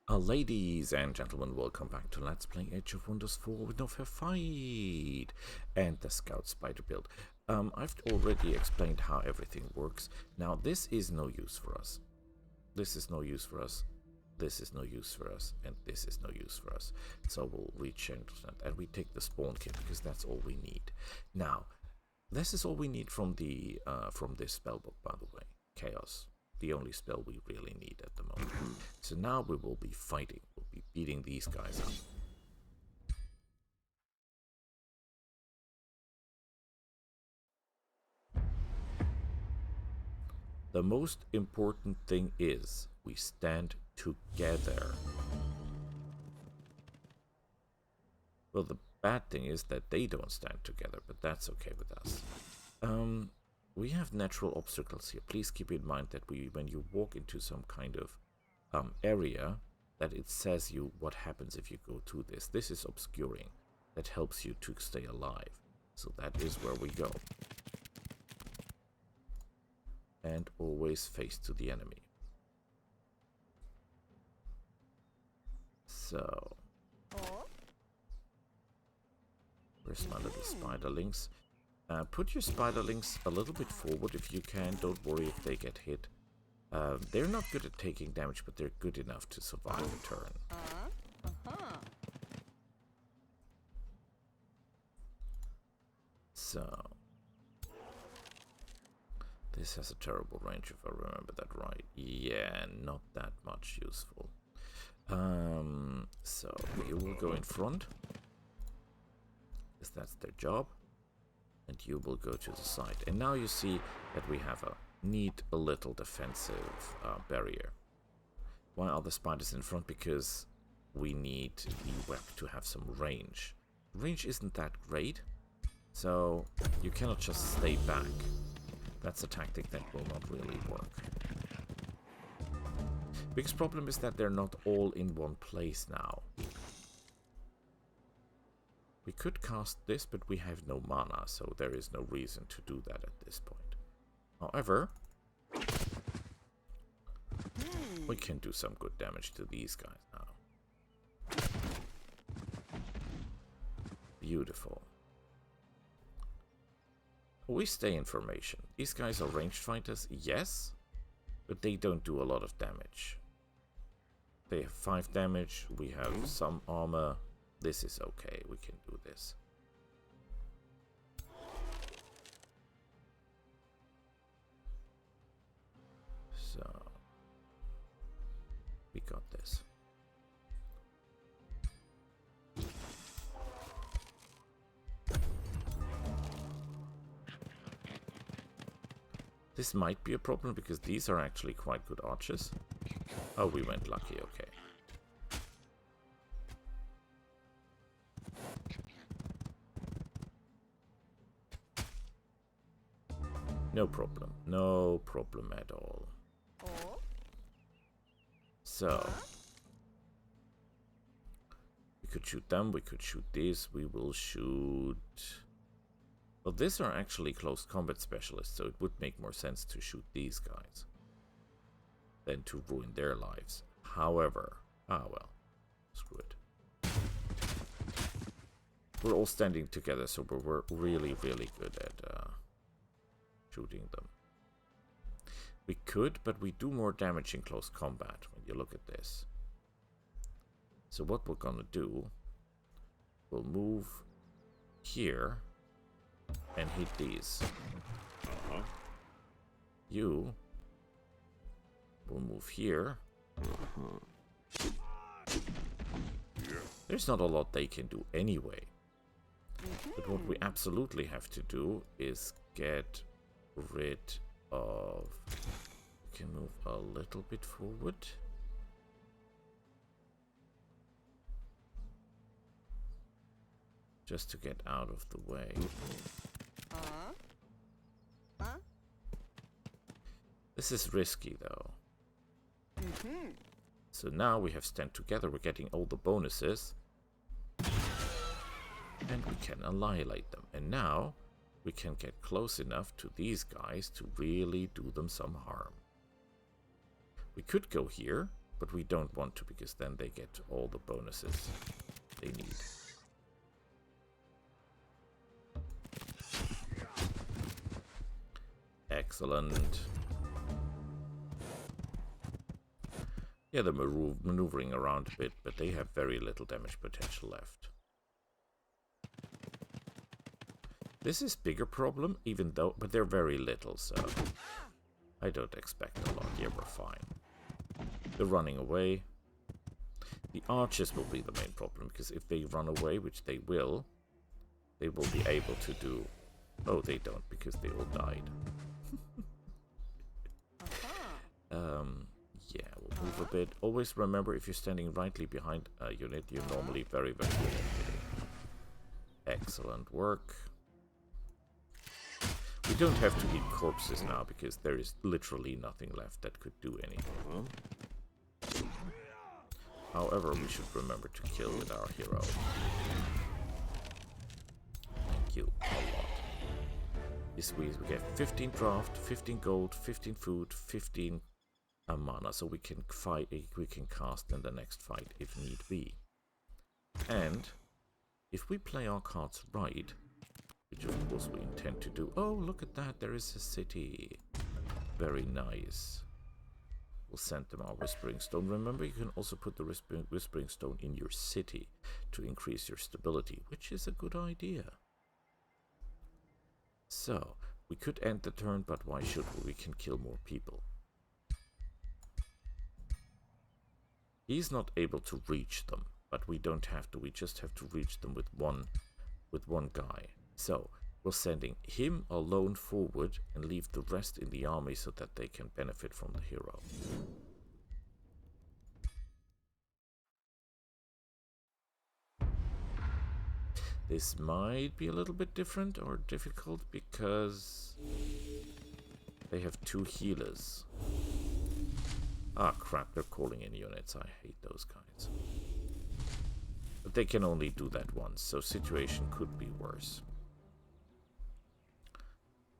Ladies and gentlemen, welcome back to Let's Play Age of Wonders 4 with No Fair Fight and the Scout Spider build. I've already explained how everything works. Now, this is no use for us. This is no use for us. This is no use for us. And this is no use for us. So we'll rechange that. And we take the spawn kit because that's all we need. Now, this is all we need from the from this spellbook, by the way. Chaos. The only spell we really need at the moment. So now we will be fighting. We'll be beating these guys up. The most important thing is we stand together. Well, the bad thing is that they don't stand together, but that's okay with us. We have natural obstacles here. Please keep in mind that when you walk into some kind of area, that it says you what happens if you go to this. This is obscuring. That helps you to stay alive. So that is where we go. And always face to the enemy. So, where's my little spiderlings? Put your spiderlings a little bit forward if you can. Don't worry if they get hit. They're not good at taking damage, but they're good enough to survive a turn. So, this has a terrible range if I remember that right. Yeah, not that much useful. So, you will go in front, because that's their job. And you will go to the side. And now you see that we have a little defensive barrier. Why are the spiders in front? Because we need the web to have some range. Range isn't that great, so you cannot just stay back. That's a tactic that will not really work. Biggest problem is that they're not all in one place now. We could cast this, but we have no mana, so there is no reason to do that at this point. However, we can do some good damage to these guys now. Beautiful. We stay in formation. These guys are ranged fighters, yes, but they don't do a lot of damage. They have 5 damage, we have some armor. This is okay, we can do this. So, we got this. This might be a problem because these are actually quite good archers. Oh, we went lucky, okay. No problem. No problem at all. So, we could shoot them, we could shoot this, we will shoot... Well, these are actually close combat specialists, so it would make more sense to shoot these guys than to ruin their lives. However, well, screw it. We're all standing together, so we're really, really good at shooting them. We could, but we do more damage in close combat when you look at this. So what we're gonna do, we'll move here and hit these. You will move here. There's not a lot they can do anyway. But what we absolutely have to do is get rid of... We can move a little bit forward. Just to get out of the way. This is risky though. So now we have stand together, we're getting all the bonuses. And we can annihilate them. And now we can get close enough to these guys to really do them some harm. We could go here, But we don't want to, because then they get all the bonuses they need. Excellent. Yeah, they're maneuvering around a bit, but they have very little damage potential left. This is bigger problem, even though, but they're very little, so I don't expect a lot. Yeah, we're fine. They're running away. The archers will be the main problem, because if they run away, which they will be able to do... Oh, they don't, because they all died. Yeah, we'll move a bit. Always remember, if you're standing rightly behind a unit, you're normally very, very good at hitting. Excellent work. We don't have to eat corpses now, because there is literally nothing left that could do anything. However, we should remember to kill with our hero. Thank you a lot. This way we get 15 draft, 15 gold, 15 food, 15 mana, so we can fight. We can cast in the next fight if need be. And if we play our cards right, which of course we intend to do. Oh, look at that! There is a city. Very nice. We'll send them our Whispering Stone. Remember, you can also put the Whispering Stone in your city to increase your stability, which is a good idea. So, we could end the turn, but why should we? We can kill more people. He's not able to reach them, but we don't have to. We just have to reach them with one guy. So, we're sending him alone forward and leave the rest in the army so that they can benefit from the hero. This might be a little bit different or difficult because they have 2 healers. Ah, crap, they're calling in units. I hate those guys. But they can only do that once, so situation could be worse.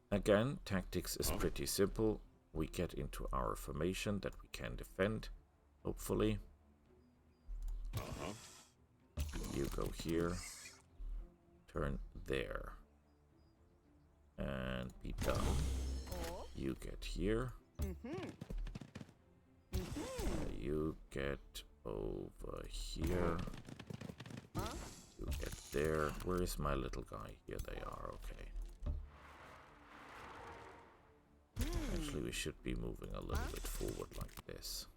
Again, tactics is pretty simple. We get into our formation that we can defend, hopefully. You go here. Turn there. And be done. You get here. You get over here. You get there. Where is my little guy? Here they are, okay. Actually, we should be moving a little bit forward like this.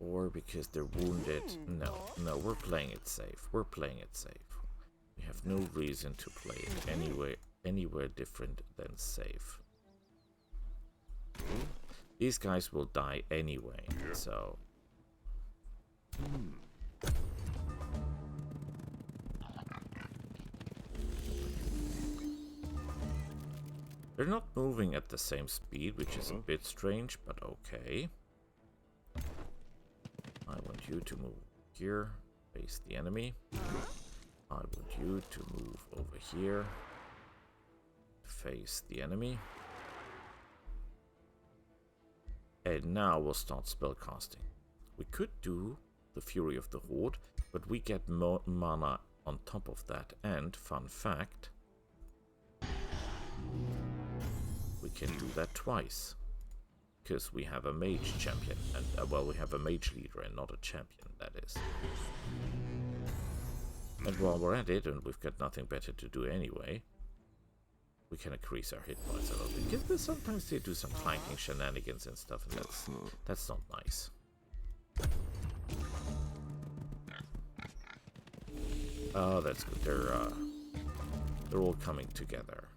Or because they're wounded. No, we're playing it safe. We're playing it safe. We have no reason to play it anywhere different than safe. These guys will die anyway, so... They're not moving at the same speed, which is a bit strange, but okay. I want you to move here, face the enemy. I want you to move over here, face the enemy. And now we'll start spellcasting. We could do the Fury of the Horde, but we get more mana on top of that. And, fun fact, we can do that twice. Because we have a mage champion, and well, we have a mage leader and not a champion, that is. And while we're at it, and we've got nothing better to do anyway, we can increase our hit points a little bit. Because sometimes they do some flanking shenanigans and stuff, and that's not nice. Oh, that's good. They're all coming together,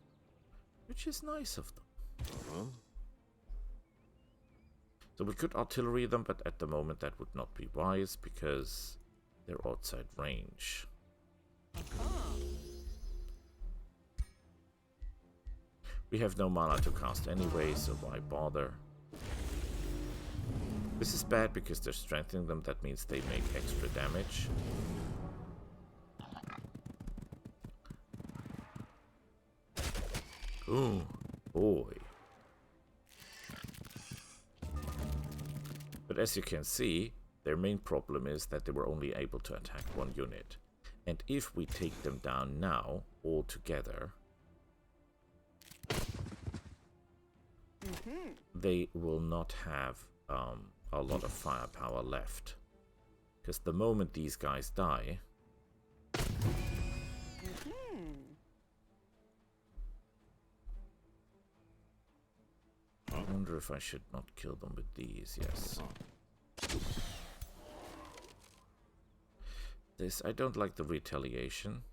which is nice of them. So we could artillery them, but at the moment that would not be wise because they're outside range. We have no mana to cast anyway, so why bother? This is bad because they're strengthening them, that means they make extra damage. Ooh, boy. But as you can see, their main problem is that they were only able to attack one unit. And if we take them down now, all together, they will not have a lot of firepower left. Because the moment these guys die... I wonder if I should not kill them with these, yes. This, I don't like the retaliation.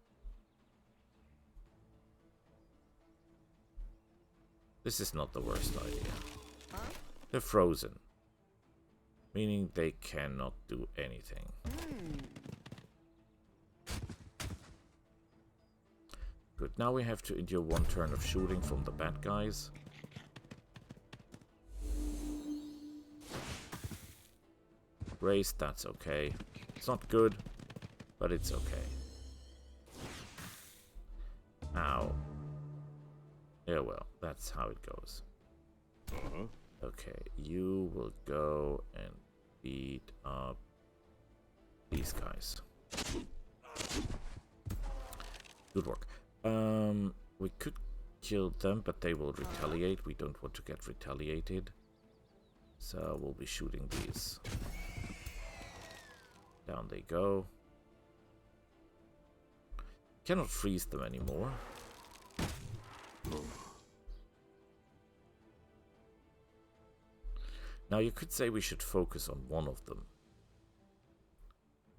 This is not the worst idea. They're frozen. Meaning they cannot do anything. Good, now we have to endure one turn of shooting from the bad guys. Race, that's okay. It's not good, but it's okay. Ow. Yeah, well, that's how it goes. Okay, you will go and beat up these guys. Good work. We could kill them, but they will retaliate. We don't want to get retaliated. So we'll be shooting these. Down they go. Cannot freeze them anymore. Now you could say we should focus on one of them.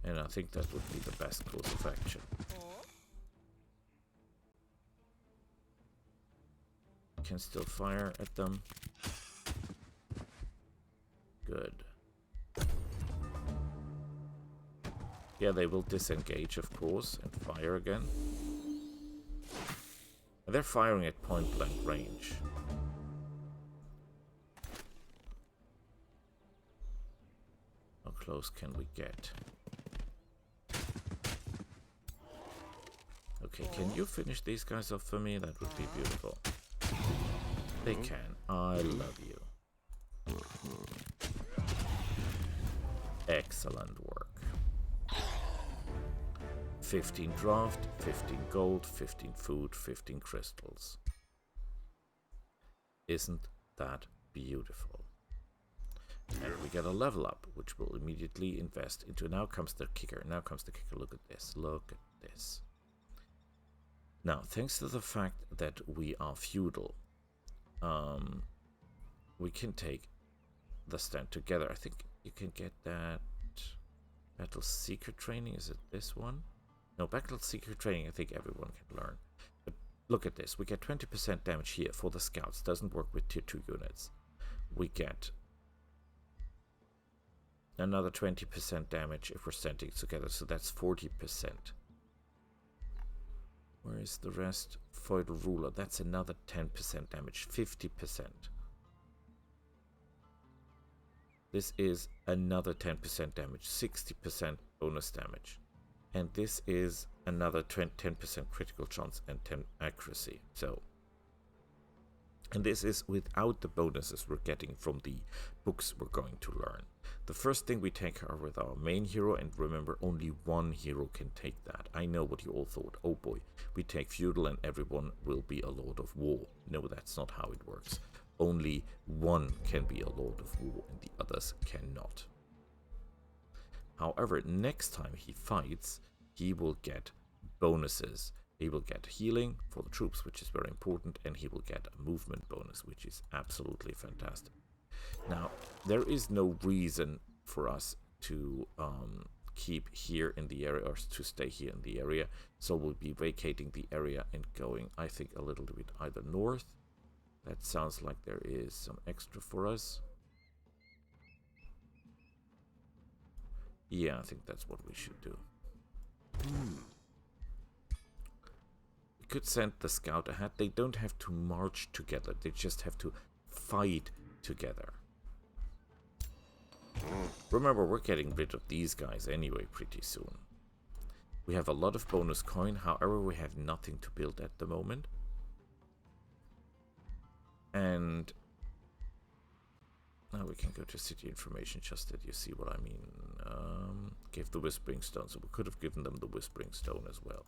And I think that would be the best course of action. Can still fire at them. Good. Yeah, they will disengage, of course, and fire again. And they're firing at point-blank range. How close can we get? Okay, can you finish these guys off for me? That would be beautiful. They can. I love you. Excellent work. 15 draft, 15 gold, 15 food, 15 crystals. Isn't that beautiful? And we get a level up, which we'll immediately invest into. Now comes the kicker. Now comes the kicker. Look at this. Look at this. Now, thanks to the fact that we are feudal, we can take the stand together. I think you can get that battle secret training. Is it this one? No, battle secret training I think everyone can learn. But look at this. We get 20% damage here for the scouts. Doesn't work with tier 2 units. We get another 20% damage if we're standing together. So that's 40%. Where is the rest? Feudal ruler. That's another 10% damage. 50%. This is another 10% damage. 60% bonus damage. And this is another 10% critical chance and 10 accuracy. So, and this is without the bonuses we're getting from the books we're going to learn. The first thing we take are with our main hero, and remember, only one hero can take that. I know what you all thought. Oh boy, we take feudal and everyone will be a lord of war. No, that's not how it works. Only one can be a lord of war and the others cannot. However, next time he fights, he will get bonuses. He will get healing for the troops, which is very important, and he will get a movement bonus, which is absolutely fantastic. Now, there is no reason for us to keep here in the area, or to stay here in the area, so we'll be vacating the area and going, I think, a little bit either north. That sounds like there is some extra for us. Yeah, I think that's what we should do. We could send the scout ahead. They don't have to march together. They just have to fight together. Remember, we're getting rid of these guys anyway pretty soon. We have a lot of bonus coin. However, we have nothing to build at the moment. And Now we can go to city information, just that you see what I mean. Gave the Whispering Stone, so we could have given them the Whispering Stone as well.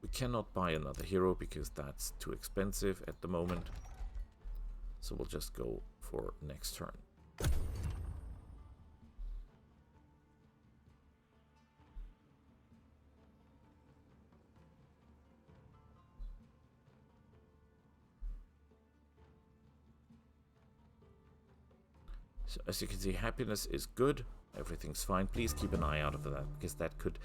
We cannot buy another hero because that's too expensive at the moment. So we'll just go for next turn. So as you can see, happiness is good. Everything's fine. Please keep an eye out for that, because that could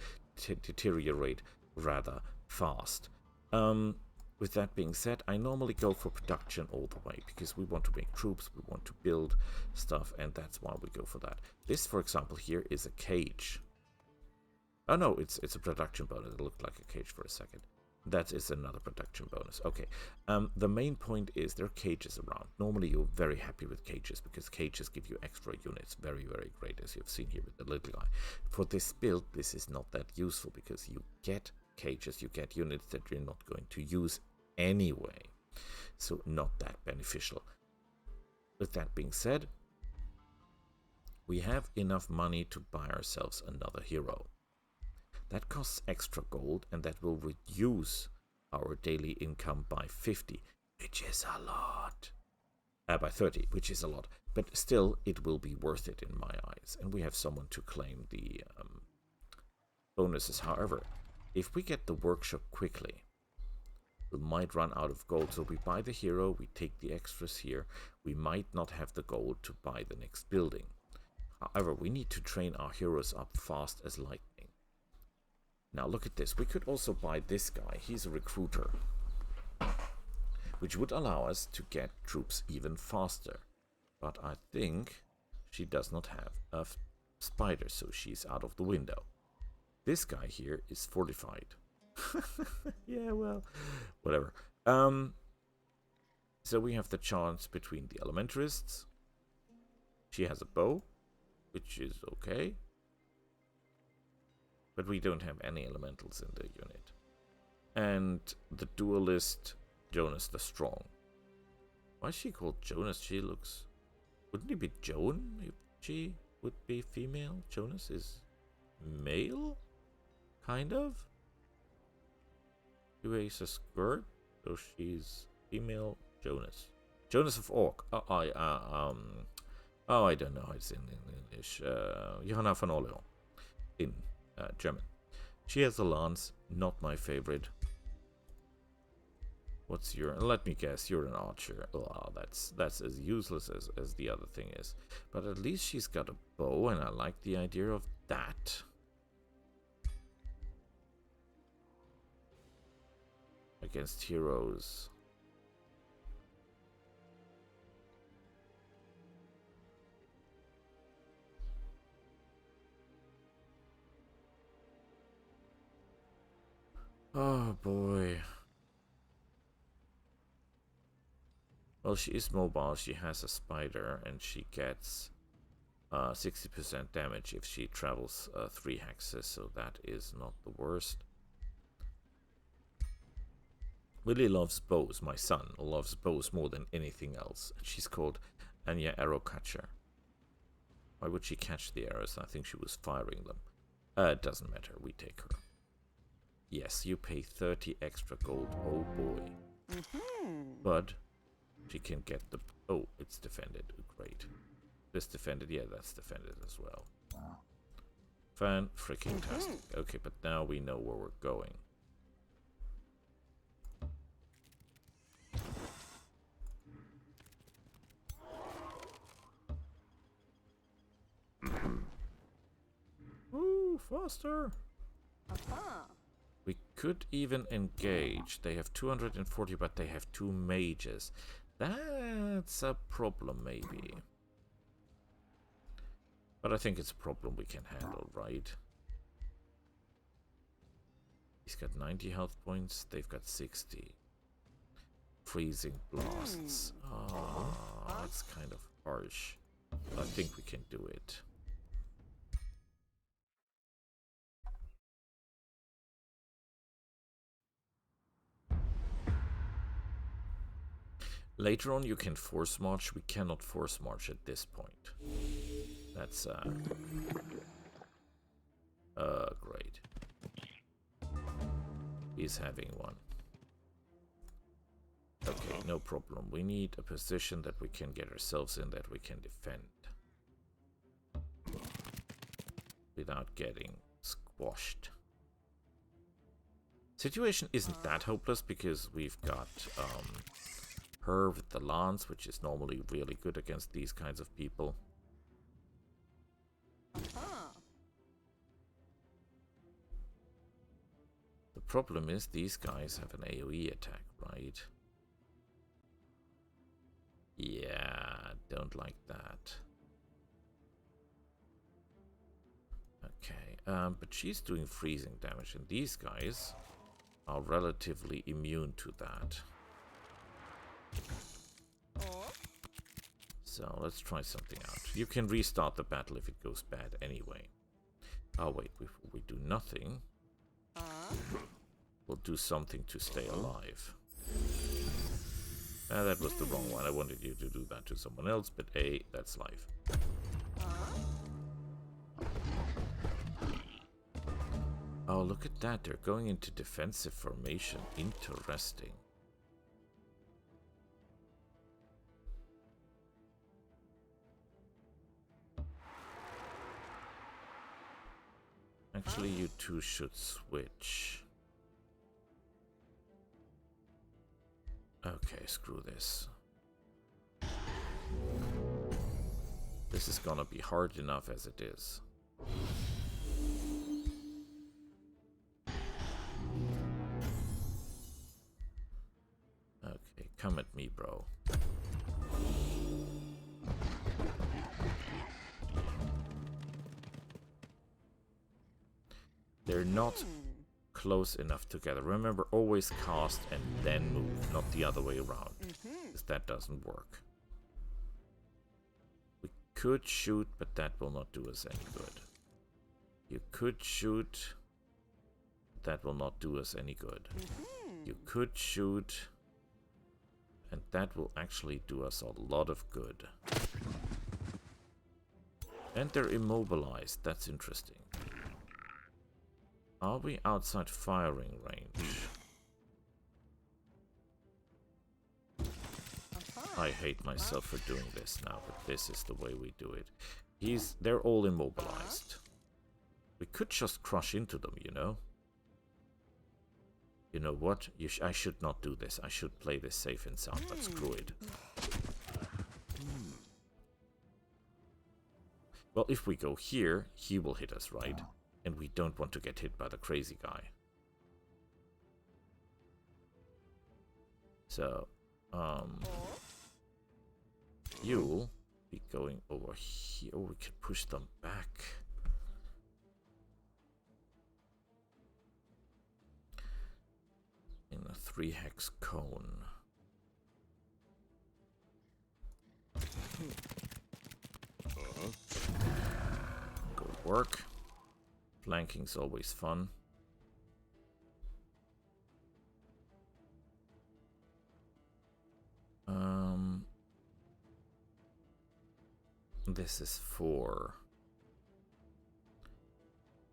deteriorate rather fast. With that being said, I normally go for production all the way, because we want to make troops, we want to build stuff, and that's why we go for that. This, for example, here is a cage. Oh no, it's a production bonus. It looked like a cage for a second. That is another production bonus. Okay. The main point is there are cages around. Normally you're very happy with cages because cages give you extra units. Very, very great, as you've seen here with the little guy. For this build, this is not that useful because you get cages, you get units that you're not going to use anyway. So not that beneficial. With that being said, we have enough money to buy ourselves another hero. That costs extra gold, and that will reduce our daily income by 50, which is a lot. By 30, which is a lot. But still, it will be worth it in my eyes. And we have someone to claim the bonuses. However, if we get the workshop quickly, we might run out of gold. So we buy the hero, we take the extras here. We might not have the gold to buy the next building. However, we need to train our heroes up fast as lightning. Now look at this. We could also buy this guy. He's a recruiter, which would allow us to get troops even faster. But I think she does not have a spider, so she's out of the window. This guy here is fortified. Yeah, well, whatever. So we have the chance between the elementarists. She has a bow, which is okay. But we don't have any elementals in the unit. And the duelist, Jonas the Strong. Why is she called Jonas? She looks... Wouldn't it be Joan if she would be female? Jonas is male? Kind of? She wears a skirt, so she's female Jonas. Jonas of Orc. Oh, I don't know how it's in English. Johanna von Orleans. In German. She has a lance, not my favorite. What's your... Let me guess, you're an archer. Oh, that's as useless as the other thing is. But at least she's got a bow, and I like the idea of that. Against heroes. Oh boy. Well, she is mobile, she has a spider, and she gets 60% damage if she travels 3 hexes, so that is not the worst. Willie loves bows. My son loves bows more than anything else. She's called Anya Arrowcatcher. Why would she catch the arrows? I think she was firing them. It doesn't matter, we take her. Yes, you pay 30 extra gold. Oh boy. But she can get the... Oh, it's defended. Great. This defended? Yeah, that's defended as well. Fan-freaking-tastic. Okay, but now we know where we're going. Ooh, faster! We could even engage. They have 240, but they have 2 mages. That's a problem, maybe. But I think it's a problem we can handle, right? He's got 90 health points. They've got 60. Freezing blasts. Oh, that's kind of harsh. But I think we can do it. Later on you can force march. We cannot force march at this point. That's great. He's having one. Okay, no problem. We need a position that we can get ourselves in, that we can defend without getting squashed. Situation isn't that hopeless because we've got her with the lance, which is normally really good against these kinds of people. The problem is these guys have an AoE attack, right? Yeah, don't like that. Okay, but she's doing freezing damage, and these guys are relatively immune to that. So let's try something out. You can restart the battle if it goes bad anyway. Oh wait, before we do nothing, we'll do something to stay alive. That was the wrong one. I wanted you to do that to someone else, but hey, that's life. Oh, look at that. They're going into defensive formation. Interesting. Actually, you two should switch. Okay, screw this. This is gonna be hard enough as it is. Okay, come at me, bro. They're not close enough together. Remember, always cast and then move, not the other way around, because that doesn't work. We could shoot, but that will not do us any good. You could shoot, that will not do us any good. You could shoot, and that will actually do us a lot of good. And they're immobilized, that's interesting. Are we outside firing range? I hate myself for doing this now, but this is the way we do it. They're all immobilized. We could just crush into them, you know? You know what? I should not do this. I should play this safe and sound, but screw it. Well, if we go here, he will hit us, right? And we don't want to get hit by the crazy guy. So, you'll be going over here. Oh, we can push them back. In a 3-hex cone. Good work. Flanking's always fun. This is 4.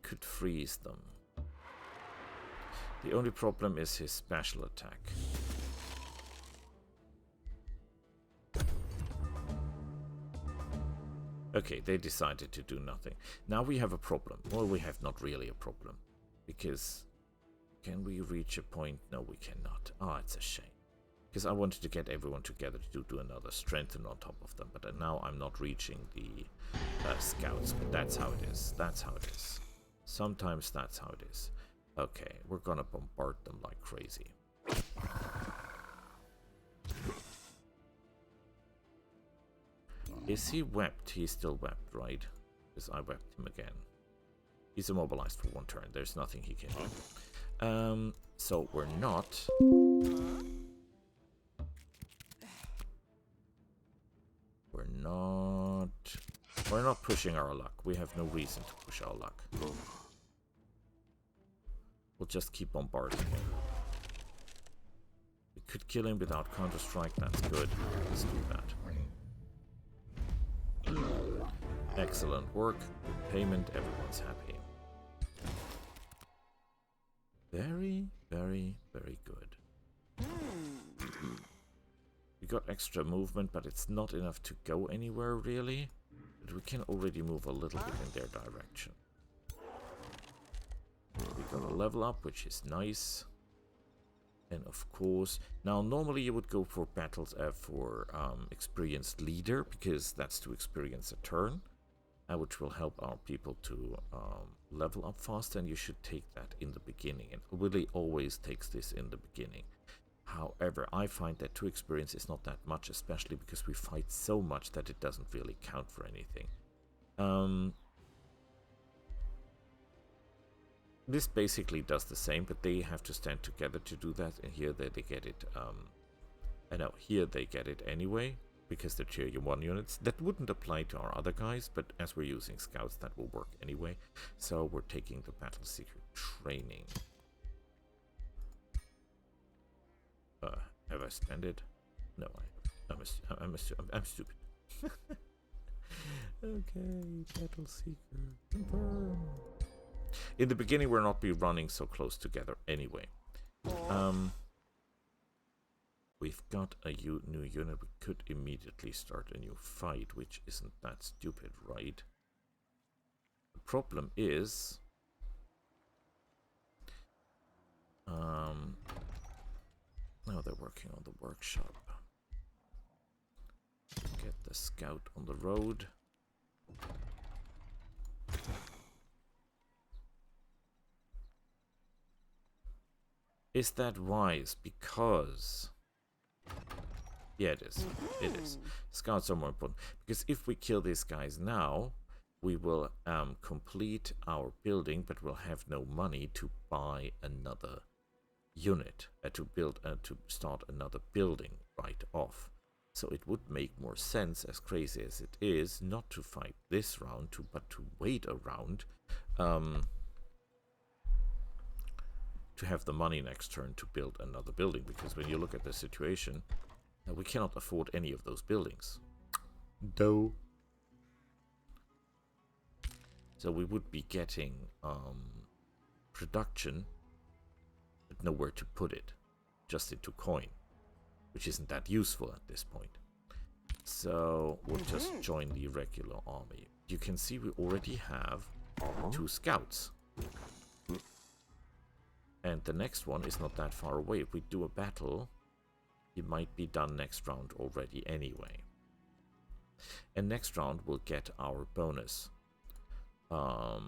Could freeze them. The only problem is his special attack. Okay, they decided to do nothing. Now we have a problem. Well, we have not really a problem. Because... Can we reach a point? No, we cannot. Oh, it's a shame. Because I wanted to get everyone together to do another strengthen on top of them. But now I'm not reaching the scouts. But that's how it is. That's how it is. Sometimes that's how it is. Okay, we're gonna bombard them like crazy. Is he webbed? He's still webbed, right? Because I webbed him again. He's immobilized for 1 turn. There's nothing he can do. So we're not... We're not pushing our luck. We have no reason to push our luck. We'll just keep bombarding him. We could kill him without Counter-Strike. That's good. Let's do that. Excellent work. Payment. Everyone's happy. Very, very, very good. We got extra movement, but it's not enough to go anywhere, really. But we can already move a little bit in their direction. We got a level up, which is nice. And of course, now normally you would go for battles for experienced leader, because that's to experience a turn, which will help our people to level up faster, and you should take that in the beginning. And really always takes this in the beginning. However, I find that 2 experience is not that much, especially because we fight so much that it doesn't really count for anything. This basically does the same, but they have to stand together to do that, and here they get it, I know, here they get it anyway, because they're tier 1 units. That wouldn't apply to our other guys, but as we're using scouts, that will work anyway. So we're taking the Battle Secret training. Have I spent it? No, I'm stupid. Okay, Battle Seeker, confirm. In the beginning, we'll not be running so close together anyway. We've got a new unit. We could immediately start a new fight, which isn't that stupid, right? The problem is... now they're working on the workshop. Get the scout on the road. Is that wise? Because... yeah, it is. It is. Scouts are more important. Because if we kill these guys now, we will complete our building, but we'll have no money to buy another unit, to start another building right off. So it would make more sense, as crazy as it is, not to fight this round, but to wait a round, to have the money next turn to build another building. Because when you look at the situation, we cannot afford any of those buildings. Though. So we would be getting production, but nowhere to put it, just into coin, which isn't that useful at this point. So we'll just join the regular army. You can see we already have 2 scouts. And the next one is not that far away. If we do a battle, it might be done next round already anyway. And next round we'll get our bonus. Our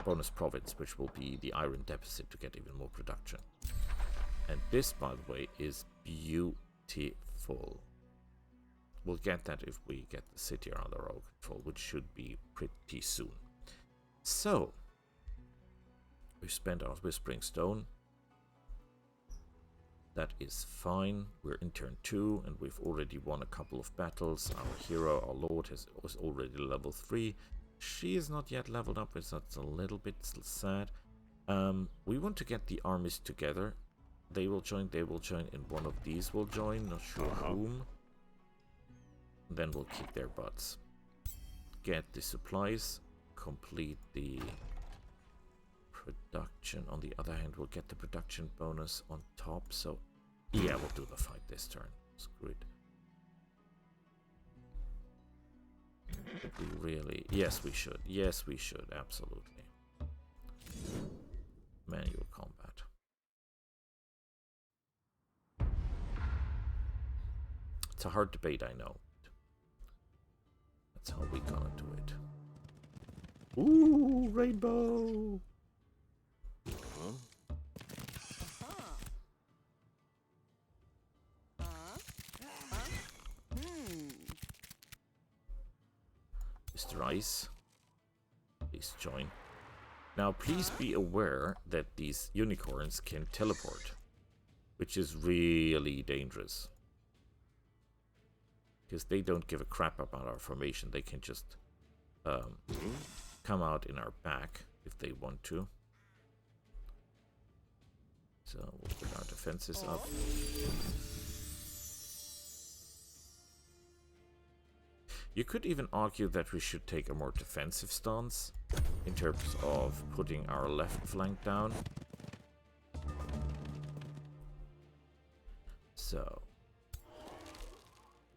bonus province, which will be the iron deficit to get even more production. And this, by the way, is beautiful. We'll get that if we get the city under our control, which should be pretty soon. So, we spent our Whispering Stone. That is fine. We're in turn 2, and we've already won a couple of battles. Our hero, our lord, was already level 3. She is not yet leveled up, so that's a little bit sad. We want to get the armies together. They will join, and one of these will join, not sure whom. Then we'll kick their butts. Get the supplies, complete the production. On the other hand, we'll get the production bonus on top, so yeah, we'll do the fight this turn. Screw it. But we really... yes, we should. Yes, we should. Absolutely. Manual combat. It's a hard debate, I know. That's how we gonna do it. Ooh, rainbow! Mr. Ice, please join. Now, please be aware that these unicorns can teleport, which is really dangerous. Because they don't give a crap about our formation. They can just come out in our back if they want to. So we'll put our defenses up. You could even argue that we should take a more defensive stance in terms of putting our left flank down. So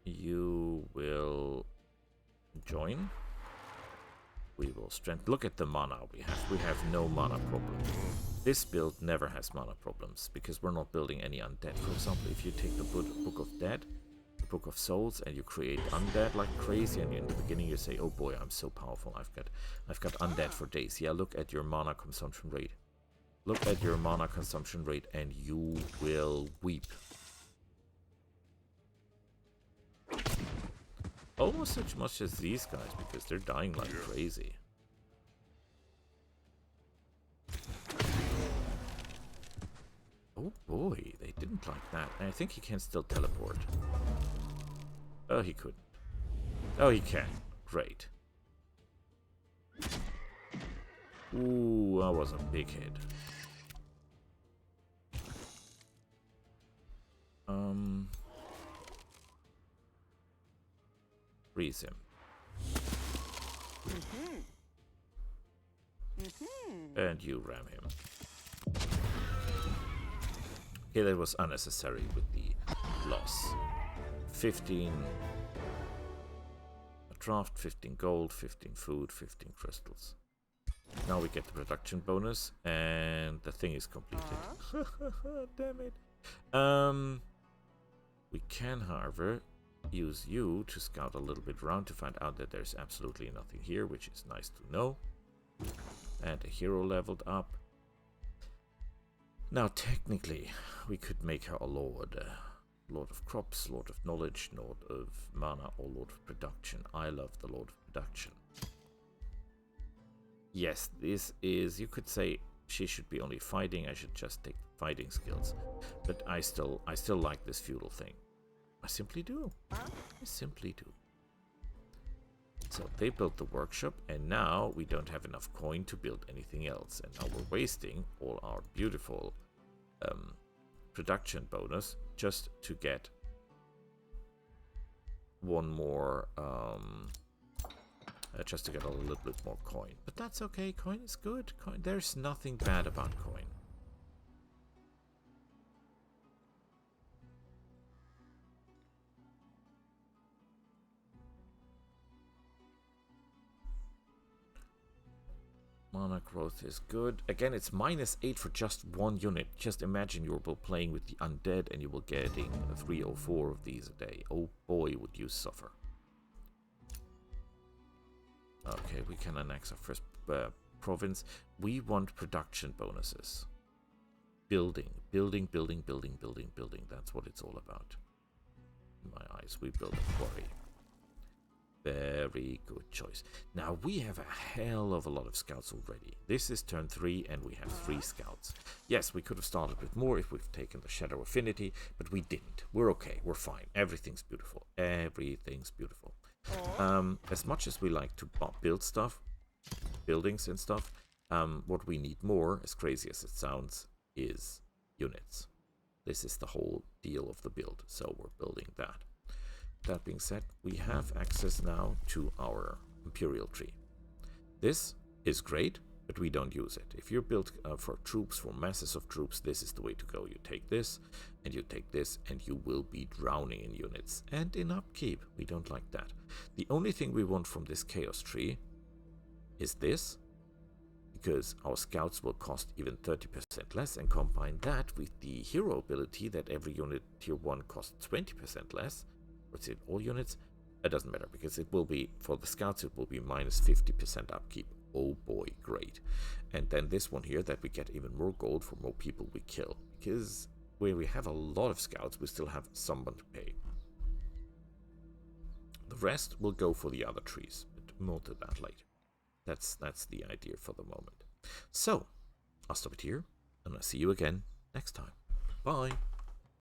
you will join. We will strengthen. Look at the mana we have. We have no mana problem. This build never has mana problems because we're not building any undead. For example, if you take the Book of Dead, the Book of Souls, and you create undead like crazy, and in the beginning you say, "Oh boy, I'm so powerful. I've got undead for days." Yeah, look at your mana consumption rate. Look at your mana consumption rate, and you will weep. Almost as much as these guys, because they're dying like crazy. Oh boy, they didn't like that. And I think he can still teleport. Oh, he couldn't. Oh, he can. Great. Ooh, that was a big hit. Freeze him. And you ram him. Okay, that was unnecessary with the loss. 15 a draft, 15 gold, 15 food, 15 crystals. Now we get the production bonus, and the thing is completed. Damn it. We can, however, use you to scout a little bit around to find out that there's absolutely nothing here, which is nice to know. And a hero leveled up. Now, technically, we could make her a lord. Lord of crops, Lord of knowledge, Lord of mana, or Lord of production. I love the Lord of production. Yes, this is, you could say she should be only fighting, I should just take fighting skills. But I still like this feudal thing. I simply do. I simply do. So they built the workshop, and now we don't have enough coin to build anything else. And now we're wasting all our beautiful production bonus just to get one more, just to get a little bit more coin. But that's okay, coin is good. Coin, there's nothing bad about coin. Mana growth is good. Again, it's -8 for just one unit. Just imagine you're playing with the undead and you will getting 3 or 4 of these a day. Oh boy, would you suffer. Okay, we can annex our first province. We want production bonuses. Building. That's what it's all about. In my eyes, we build a quarry. Very good choice. Now we have a hell of a lot of scouts already. This is turn 3 and we have 3 scouts. Yes, we could have started with more if we've taken the Shadow Affinity, but we didn't. We're okay. We're fine. Everything's beautiful. Everything's beautiful. As much as we like to build stuff, buildings and stuff, what we need more, as crazy as it sounds, is units. This is the whole deal of the build, so we're building that. That being said, we have access now to our Imperial tree. This is great, but we don't use it. If you're built for troops, for masses of troops, this is the way to go. You take this, and you take this, and you will be drowning in units. And in upkeep, we don't like that. The only thing we want from this Chaos tree is this, because our scouts will cost even 30% less, and combine that with the hero ability that every unit tier 1 costs 20% less. What's it, all units? It doesn't matter, because it will be, for the scouts, it will be -50% upkeep. Oh boy, great. And then this one here, that we get even more gold for more people we kill. Because where we have a lot of scouts, we still have someone to pay. The rest will go for the other trees, but more to that later. That's the idea for the moment. So, I'll stop it here, and I'll see you again next time. Bye!